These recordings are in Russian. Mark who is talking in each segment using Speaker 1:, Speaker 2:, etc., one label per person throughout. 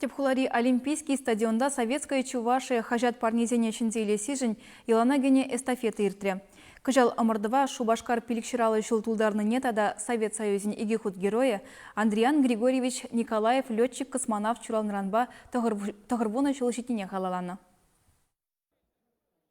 Speaker 1: Тепхулари Олимпийский стадионда Советская Чувашия хажат парнезене чинзейле сижін еланагене эстафеты иртре. Кыжал Амардова Шубашкар пиликширалы жылтулдарны нетада Совет Союзин игихут героя Андриан Григорьевич Николаев летчик-космонавт чуралнранба тағырбуна жылышитине халаланы.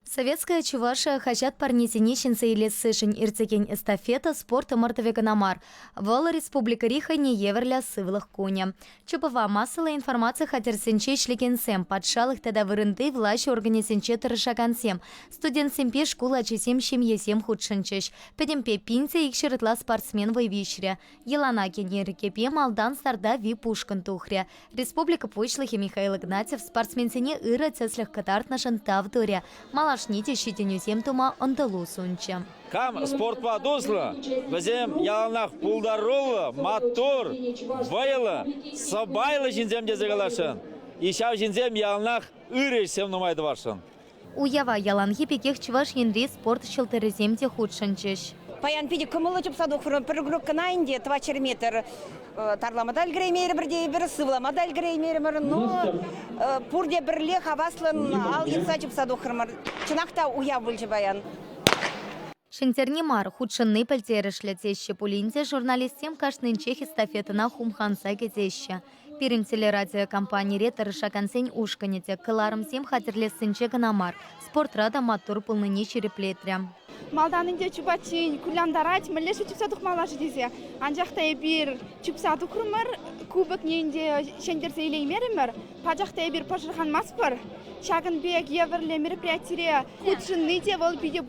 Speaker 2: Советская Чувашия хажат парнезене чинзейле сижін иртеген эстафета спорта мартовеганамар. Вала Республика Риха не еверля сывлых коня. Чупова массовая информация хатерсенче шлегенсем, подшалых тогда вырынды влаще организенче тырышагансем. Студент семпе школа чесем семьесем худшинчеш. Педемпе пинце их шерытла спортсмен войвищря. Елана кенерикепе малдан старда ви пушкан тухря. Республика Почлахи Михаил Игнатьев спортсменсене ыра цеслях катарт нашан тавдуря. Малашните щитенюзем тума андалу сунча.
Speaker 3: Кам спорт подусла, возем яланах пулдарулы, мотор, вайлы, собайлы жинзем дезегалашын. Ишав жинзем яланах ырешсем нумайды баршын.
Speaker 2: Уява яланхи пекех чуваш енри спорт шылтырыземте худшынчыш.
Speaker 4: Паян пиде кымылы чупсаду хурын перегруппка найнде 2 километр тарла медаль греймер бірде бір сывла медаль греймер но пурде бірле хаваслын ал енса чупсаду хурын чынақта уяв бүлчі баян.
Speaker 2: Шинтернимар худшынны пәлтерішлі теші пулинде журналистем кашнынчех эстафетына хумханса кетеші. Пирим телерадиокомпания ретарыша консень ушканете кыларымсем хатерлесінче гынамар. Спортрада матур пылныне череплетря.
Speaker 5: Малданынде чубачин куляндарать, міллеші чупсадуқ малашы дезе. Анжақта ебір чупсадуқ рымыр, кубок нейінде шендерсе илеймерімір, пажақта ебір пашырхан маспыр. Шагынбек еверле мероприятире худшынны де ол биде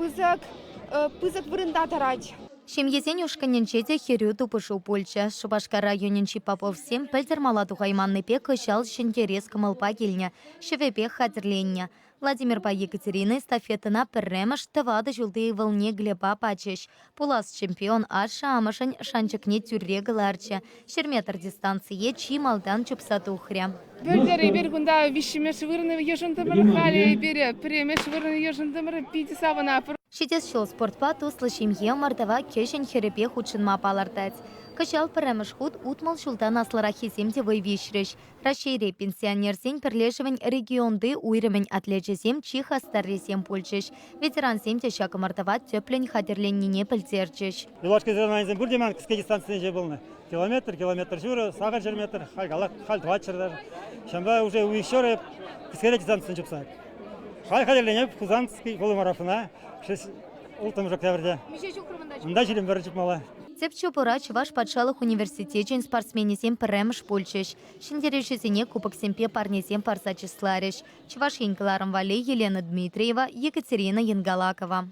Speaker 5: пызык вырында тарать.
Speaker 2: Шемьезен ушканенчеде херю тупышу Польша. Шубашкар районенчи Поповсем пельтер маладухайманны пек кышал шентерес кымылпа келіне. Шевепек хатырленне. Владимир па Екатерина эстафетына пірремыш тывады жылды волне Глеба пачеш. Пулас чемпион аша амышын шанчыкне тюрре гыларчы. Шерметр дистанция чи малдан чупсатухря.
Speaker 5: Бөлдері бір күнда вишімеш вырны ешінтімір, халі бір премеш вырны ешінтімір, питі савына.
Speaker 2: Шитес шел спортпа туслы шемье мартава кешен херепе худшынма палартать. Качал піремыш худ утмал шултан асларахи семте войвишреш. Рашейре пенсионерсен перлешевен регионды уйремен атлечесем чиха старресем пульчеш. Ветеран семте шака мартава теплен хатерленнине пілтерчеш.
Speaker 6: Белашка зернайзен бұл деман кіске дистанция же болны. Километр жүрі, саға жерметр, хал 20 жердар. Шамба уже уйшоры кіске дистанция чупсак. Хал хадерленеп Хузанский полумарафона. Ултым октябрьде. Мында жүрім бірі чупмала.
Speaker 2: Цепчу пора Чуваш подшалых университетен спортсменесем премш пульчеш. Шиндерешесене кубок семпе парнесем парса числареш. Чуваш янкаларым вале Елена Дмитриева, Екатерина Янгалакова.